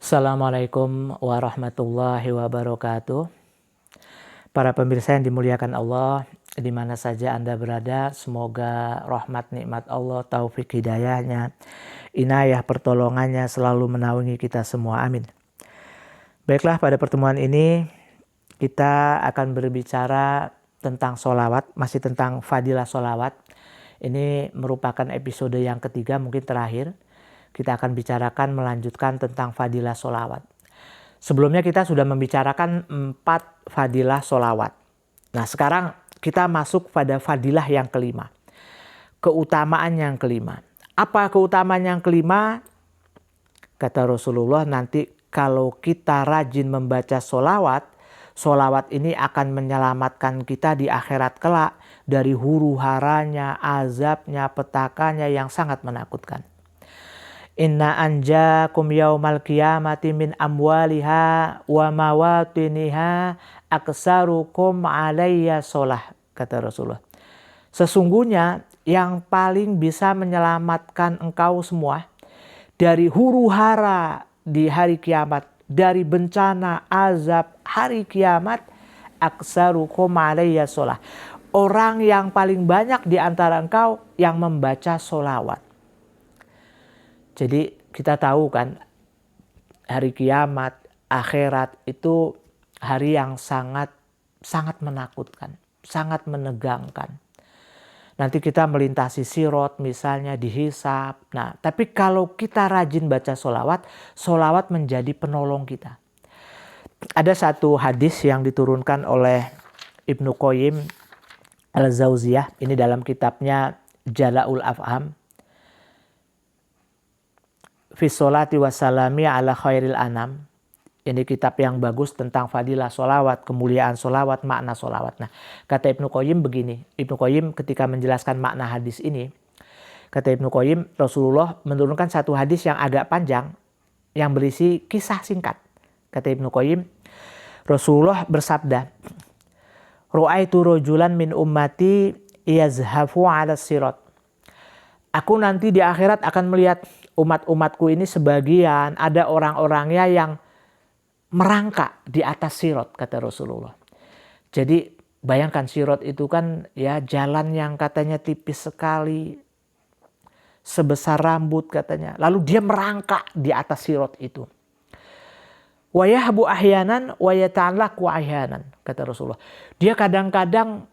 Assalamualaikum warahmatullahi wabarakatuh. Para pemirsa yang dimuliakan Allah, di mana saja Anda berada, semoga rahmat nikmat Allah, taufik hidayahnya, inayah pertolongannya selalu menaungi kita semua. Amin. Baiklah, pada pertemuan ini kita akan berbicara tentang sholawat, masih tentang fadilah sholawat. Ini merupakan episode yang ketiga, mungkin terakhir. Kita akan bicarakan melanjutkan tentang fadilah sholawat. Sebelumnya kita sudah membicarakan 4 fadilah sholawat. Nah, sekarang kita masuk pada fadilah yang kelima. Keutamaan yang kelima. Apa keutamaan yang kelima? Kata Rasulullah, nanti kalau kita rajin membaca sholawat, sholawat ini akan menyelamatkan kita di akhirat kelak dari huru haranya, azabnya, petakanya yang sangat menakutkan. Inna anjakum yaumal qiyamati min amwaliha wa mawatiniha aksarukum alayya sholah, kata Rasulullah. Sesungguhnya yang paling bisa menyelamatkan engkau semua dari huru hara di hari kiamat, dari bencana azab hari kiamat, aksarukum alayya sholah. Orang yang paling banyak di antara engkau yang membaca sholawat. Jadi kita tahu kan, hari kiamat, akhirat itu hari yang sangat menakutkan, sangat menegangkan. Nanti kita melintasi sirot misalnya, dihisab. Nah, tapi kalau kita rajin baca sholawat, sholawat menjadi penolong kita. Ada satu hadis yang diturunkan oleh Ibnu Qayyim al-Jauziyah, ini dalam kitabnya Jala'ul Afham. Fi sholati wassalami ala khairil anam. Ini kitab yang bagus tentang fadilah sholawat, kemuliaan sholawat, makna sholawat. Nah, kata Ibnu Qayyim begini. Ibnu Qayyim ketika menjelaskan makna hadis ini, kata Ibnu Qayyim, Rasulullah menurunkan satu hadis yang agak panjang, yang berisi kisah singkat. Kata Ibnu Qayyim, Rasulullah bersabda, Ru'aitu rojulan min ummati yazhafu ala sirat. Aku nanti di akhirat akan melihat umat-umatku ini sebagian ada orang-orangnya yang merangkak di atas sirot, kata Rasulullah. Jadi bayangkan sirot itu kan ya jalan yang katanya tipis sekali, sebesar rambut katanya. Lalu dia merangkak di atas sirot itu. Wa yahbu ahyanan wa yata'allaqu ahyanan, kata Rasulullah. Dia kadang-kadang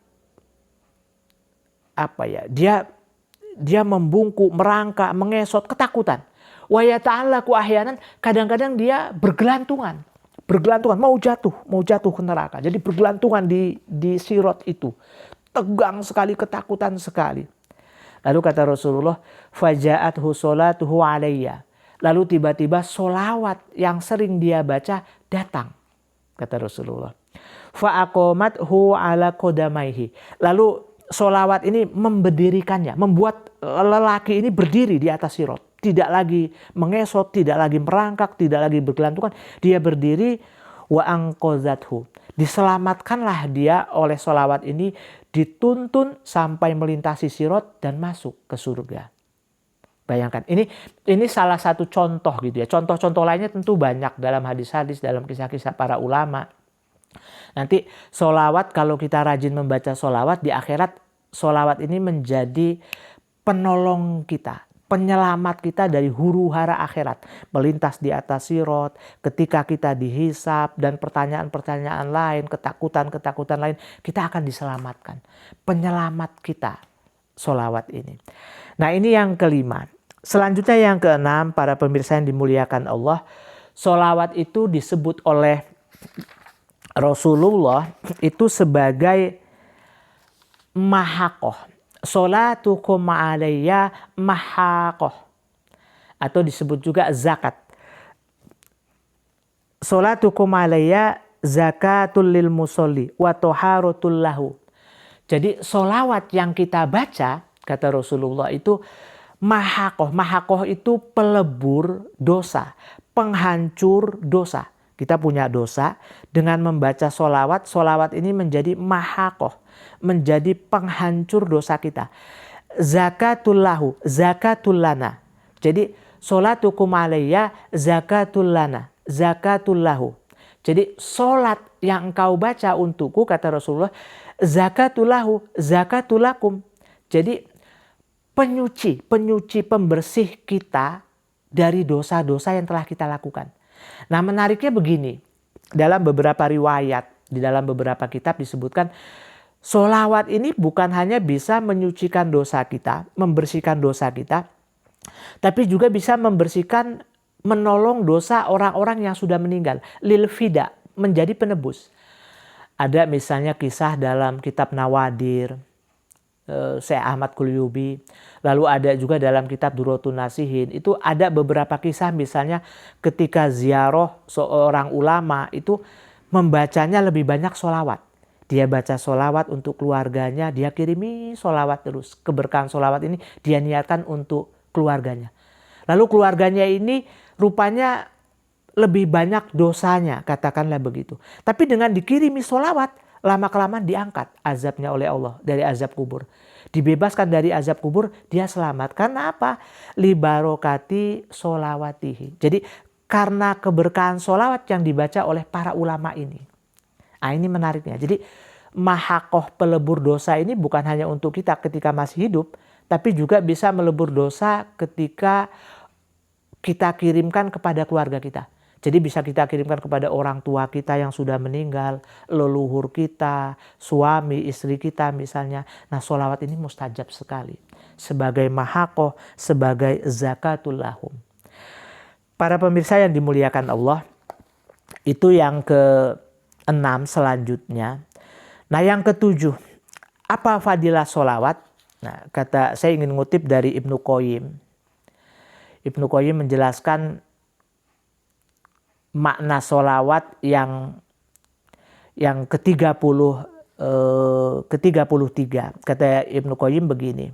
dia membungkuk, merangkak, mengesot, ketakutan. Wa yata'allaqu ahyanan, kadang-kadang dia bergelantungan, mau jatuh ke neraka. Jadi bergelantungan di sirot itu. Tegang sekali, ketakutan sekali. Lalu kata Rasulullah, faja'athu sholatuhu alayya. Lalu tiba-tiba sholawat yang sering dia baca datang, kata Rasulullah. Fa'aqamathu ala qadamaihi. Lalu sholawat ini memberdirikannya, membuat lelaki ini berdiri di atas sirot. Tidak lagi mengesot, tidak lagi merangkak, tidak lagi bergelantungan. Dia berdiri, wa anqazathu. Diselamatkanlah dia oleh sholawat ini, dituntun sampai melintasi sirot dan masuk ke surga. Bayangkan, ini salah satu contoh gitu ya. Contoh-contoh lainnya tentu banyak dalam hadis-hadis, dalam kisah-kisah para ulama. Nanti sholawat, kalau kita rajin membaca sholawat, di akhirat sholawat ini menjadi penolong kita, penyelamat kita dari huru hara akhirat. Melintas di atas sirot, ketika kita dihisab dan pertanyaan-pertanyaan lain, ketakutan-ketakutan lain, kita akan diselamatkan. Penyelamat kita sholawat ini. Nah, ini yang kelima. Selanjutnya yang keenam, para pemirsa yang dimuliakan Allah, sholawat itu disebut oleh Rasulullah itu sebagai mahaqoh. Sholatukum alayya mahaqoh. Atau disebut juga zakat. Sholatukum alayya zakatul lil musolli wa toharotul lahu. Jadi sholawat yang kita baca, kata Rasulullah, itu mahaqoh. Mahaqoh itu pelebur dosa, penghancur dosa. Kita punya dosa, dengan membaca sholawat, sholawat ini menjadi mahaqoh, menjadi penghancur dosa kita. Zakatul lahu, zakatul lana. Jadi sholatukum alayya zakatul lana. zakatul lahu. Jadi sholat yang engkau baca untukku, kata Rasulullah, zakatul lahu, zakatul lakum. Jadi penyuci, pembersih kita dari dosa-dosa yang telah kita lakukan. Nah, menariknya begini, dalam beberapa riwayat, di dalam beberapa kitab disebutkan, sholawat ini bukan hanya bisa menyucikan dosa kita, membersihkan dosa kita, tapi juga bisa membersihkan, menolong dosa orang-orang yang sudah meninggal. Lil fida, menjadi penebus. Ada misalnya kisah dalam kitab Nawadir, Syekh Ahmad Qulyubi. Lalu ada juga dalam kitab Durratun Nasihin. Itu ada beberapa kisah misalnya ketika ziarah seorang ulama itu membacanya lebih banyak sholawat. Dia baca sholawat untuk keluarganya, dia kirimi sholawat terus. Keberkahan sholawat ini dia niatkan untuk keluarganya. Lalu keluarganya ini rupanya lebih banyak dosanya, katakanlah begitu. Tapi dengan dikirimi sholawat, lama-kelamaan diangkat azabnya oleh Allah dari azab kubur. Dibebaskan dari azab kubur, dia selamat. Karena apa? Libarokati sholawatihi. Jadi karena keberkahan sholawat yang dibaca oleh para ulama ini. Nah, ini menariknya. Jadi mahakoh pelebur dosa ini bukan hanya untuk kita ketika masih hidup, tapi juga bisa melebur dosa ketika kita kirimkan kepada keluarga kita. Jadi bisa kita kirimkan kepada orang tua kita yang sudah meninggal, leluhur kita, suami, istri kita misalnya. Nah, sholawat ini mustajab sekali. Sebagai mahakoh, sebagai zakatul lahum. Para pemirsa yang dimuliakan Allah, itu yang ke-6 selanjutnya. Nah, yang ke-7, apa fadilah sholawat? Nah, saya ingin ngutip dari Ibnu Qayyim. Ibnu Qayyim menjelaskan makna sholawat yang ke-33. Kata Ibnu Qayyim begini.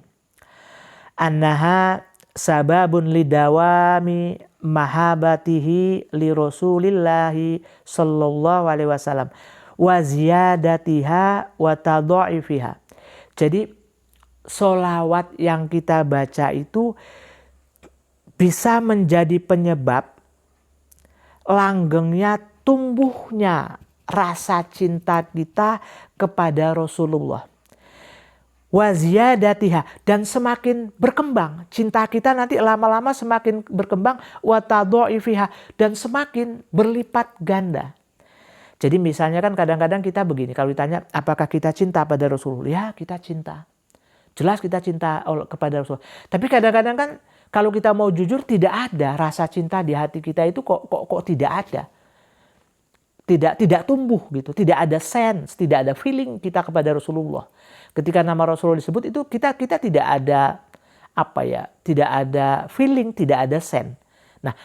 Annaha sababun lidawami mahabatihi li Rasulillahi sallallahu alaihi wasallam wa ziyadatiha wa tadha'ifiha. Jadi sholawat yang kita baca itu bisa menjadi penyebab langgengnya tumbuhnya rasa cinta kita kepada Rasulullah. Wa ziyadatiha, dan semakin berkembang. Cinta kita nanti lama-lama semakin berkembang. Wa tadha'ifiha, dan semakin berlipat ganda. Jadi misalnya kan kadang-kadang kita begini, kalau ditanya apakah kita cinta pada Rasulullah? Ya, kita cinta. Jelas kita cinta kepada Rasulullah. Tapi kadang-kadang kan kalau kita mau jujur, tidak ada rasa cinta di hati kita itu kok tidak ada. Tidak tumbuh gitu, tidak ada sense, tidak ada feeling kita kepada Rasulullah. Ketika nama Rasulullah disebut itu kita tidak ada tidak ada feeling, tidak ada sense. Nah,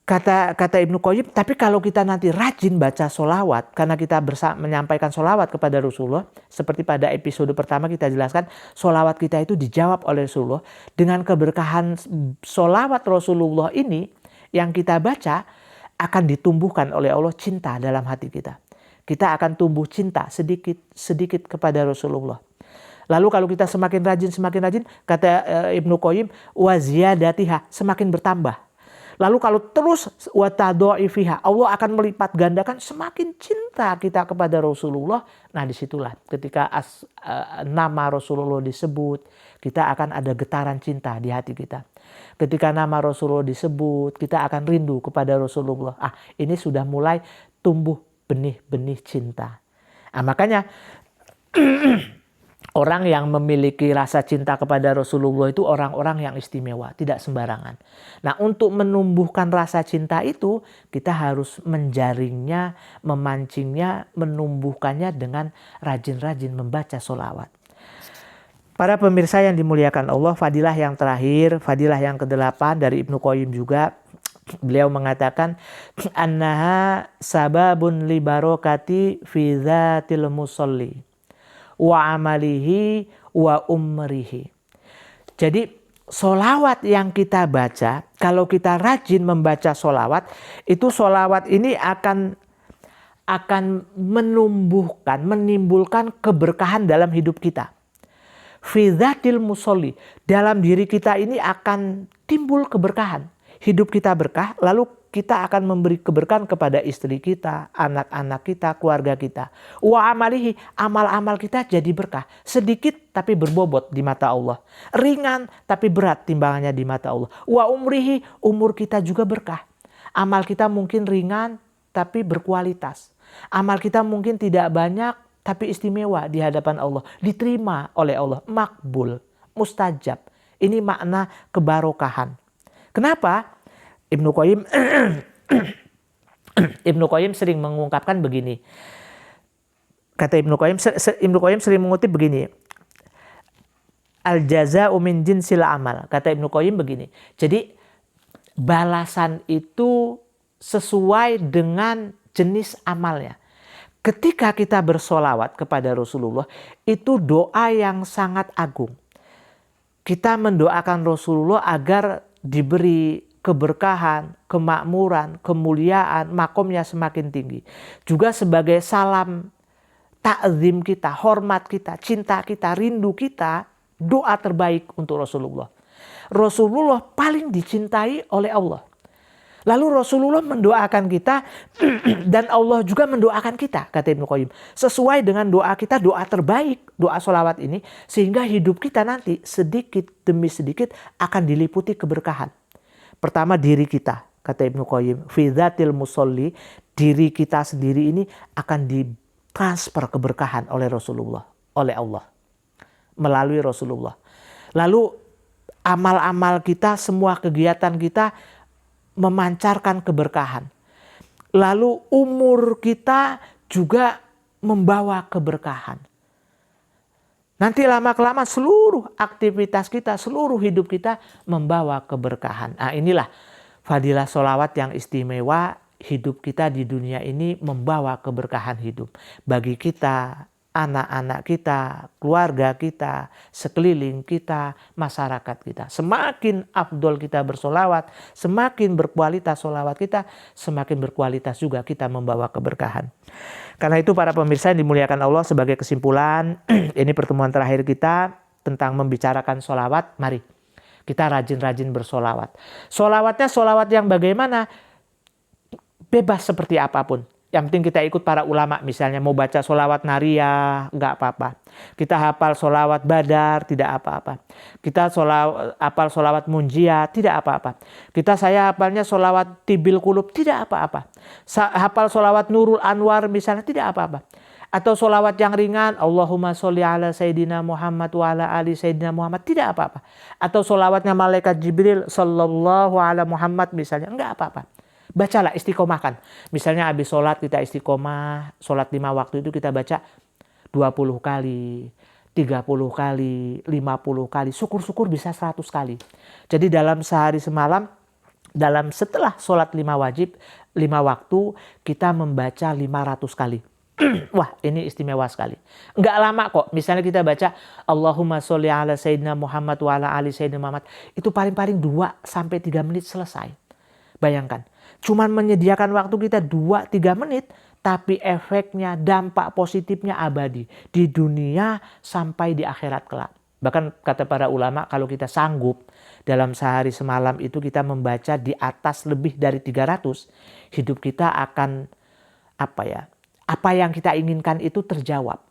kata Ibnu Qayyim, tapi kalau kita nanti rajin baca sholawat, karena kita menyampaikan sholawat kepada Rasulullah, seperti pada episode pertama kita jelaskan, sholawat kita itu dijawab oleh Rasulullah. Dengan keberkahan sholawat Rasulullah ini, yang kita baca, akan ditumbuhkan oleh Allah cinta dalam hati kita. Kita akan tumbuh cinta sedikit kepada Rasulullah. Lalu kalau kita semakin rajin, kata Ibnu Qayyim, wa ziyadatiha, semakin bertambah. Lalu kalau terus wa tadha'ifiha, Allah akan melipat gandakan semakin cinta kita kepada Rasulullah. Nah, disitulah ketika nama Rasulullah disebut, kita akan ada getaran cinta di hati kita. Ketika nama Rasulullah disebut, kita akan rindu kepada Rasulullah. Ini sudah mulai tumbuh benih-benih cinta. Makanya orang yang memiliki rasa cinta kepada Rasulullah itu orang-orang yang istimewa, tidak sembarangan. Nah, untuk menumbuhkan rasa cinta itu, kita harus menjaringnya, memancingnya, menumbuhkannya dengan rajin-rajin membaca sholawat. Para pemirsa yang dimuliakan Allah, fadilah yang terakhir, fadilah yang ke-8 dari Ibnu Qayyim juga, beliau mengatakan, annaha sababun li barokati fi dzatil musalli wa amalihi wa umrihi. Jadi sholawat yang kita baca, kalau kita rajin membaca sholawat, itu sholawat ini akan menimbulkan keberkahan dalam hidup kita. Fi dzatil musalli, dalam diri kita ini akan timbul keberkahan. hidup kita berkah, lalu kita akan memberi keberkahan kepada istri kita, anak-anak kita, keluarga kita. Wa amalihi, amal-amal kita jadi berkah. Sedikit tapi berbobot di mata Allah. Ringan tapi berat timbangannya di mata Allah. Wa umrihi, umur kita juga berkah. Amal kita mungkin ringan tapi berkualitas. Amal kita mungkin tidak banyak tapi istimewa di hadapan Allah. Diterima oleh Allah. Makbul, mustajab. Ini makna kebarokahan. Kenapa? Ibnu Qayyim sering mengungkapkan begini. Kata Ibnu Qayyim sering mengutip begini. Al jaza'u min jinsil amal. Kata Ibnu Qayyim begini. Jadi balasan itu sesuai dengan jenis amalnya. Ketika kita bersolawat kepada Rasulullah, itu doa yang sangat agung. Kita mendoakan Rasulullah agar diberi keberkahan, kemakmuran, kemuliaan, makomnya semakin tinggi. Juga sebagai salam ta'zim kita, hormat kita, cinta kita, rindu kita, doa terbaik untuk Rasulullah. Rasulullah paling dicintai oleh Allah. Lalu Rasulullah mendoakan kita dan Allah juga mendoakan kita, kata Ibnu Qayyim. Sesuai dengan doa kita, doa terbaik, doa sholawat ini. Sehingga hidup kita nanti sedikit demi sedikit akan diliputi keberkahan. Pertama diri kita, kata Ibnu Qayyim. Fi dzatil musolli, diri kita sendiri ini akan ditransfer keberkahan oleh Rasulullah, oleh Allah. Melalui Rasulullah. Lalu amal-amal kita, semua kegiatan kita memancarkan keberkahan. Lalu umur kita juga membawa keberkahan. Nanti lama-kelamaan seluruh aktivitas kita, seluruh hidup kita membawa keberkahan. Nah, inilah fadilah sholawat yang istimewa. Hidup kita di dunia ini membawa keberkahan hidup. Bagi kita, anak-anak kita, keluarga kita, sekeliling kita, masyarakat kita. Semakin afdol kita bersolawat, semakin berkualitas solawat kita, semakin berkualitas juga kita membawa keberkahan. Karena itu para pemirsa yang dimuliakan Allah, sebagai kesimpulan, ini pertemuan terakhir kita tentang membicarakan solawat. Mari kita rajin-rajin bersolawat. Solawatnya solawat yang bagaimana? Bebas seperti apapun. Yang penting kita ikut para ulama, misalnya mau baca solawat nariyah, nggak apa-apa. Kita hafal solawat badar, tidak apa-apa. Kita hafal solawat munjiat, tidak apa-apa. Saya hafalnya solawat tibil kulub, tidak apa-apa. Hafal solawat nurul anwar misalnya, tidak apa-apa. Atau solawat yang ringan, Allahumma sholli ala Sayyidina Muhammad wa ala ali Sayyidina Muhammad, tidak apa-apa. Atau solawatnya malaikat Jibril, sallallahu ala Muhammad misalnya, nggak apa-apa. Bacalah, istiqomahkan. Misalnya habis sholat kita istiqomah, sholat 5 waktu itu kita baca 20 kali, 30 kali, 50 kali, syukur-syukur bisa 100 kali. Jadi dalam sehari semalam, setelah sholat 5 wajib, 5 waktu, kita membaca 500 kali. Wah, ini istimewa sekali. Enggak lama kok. Misalnya kita baca Allahumma sholli ala Sayyidina Muhammad wa ala ali Sayyidina Muhammad. Itu paling-paling 2-3 menit selesai. Bayangkan. Cuman menyediakan waktu kita 2-3 menit, tapi efeknya, dampak positifnya abadi. Di dunia sampai di akhirat kelak. Bahkan kata para ulama, kalau kita sanggup dalam sehari semalam itu kita membaca di atas lebih dari 300, hidup kita akan apa yang kita inginkan itu terjawab.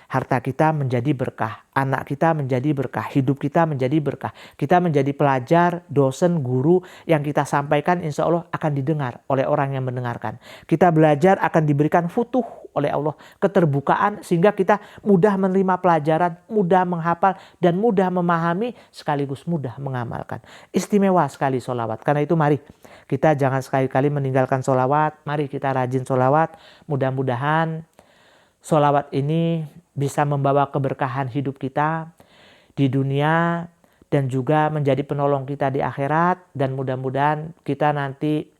Harta kita menjadi berkah, anak kita menjadi berkah, hidup kita menjadi berkah. Kita menjadi pelajar, dosen, guru yang kita sampaikan insya Allah akan didengar oleh orang yang mendengarkan. Kita belajar akan diberikan futuh oleh Allah, keterbukaan sehingga kita mudah menerima pelajaran, mudah menghafal dan mudah memahami sekaligus mudah mengamalkan. Istimewa sekali sholawat. Karena itu mari kita jangan sekali-kali meninggalkan sholawat. Mari kita rajin sholawat. Mudah-mudahan sholawat ini bisa membawa keberkahan hidup kita di dunia dan juga menjadi penolong kita di akhirat. Dan mudah-mudahan kita nanti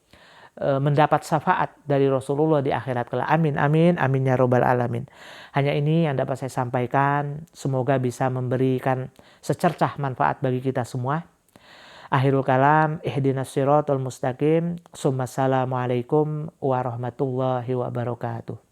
mendapat syafaat dari Rasulullah di akhirat kelak. Amin, amin, amin ya robbal alamin. Hanya ini yang dapat saya sampaikan. Semoga bisa memberikan secercah manfaat bagi kita semua. Akhirul kalam, ihdinas siratal mustaqim. Assalamualaikum warahmatullahi wabarakatuh.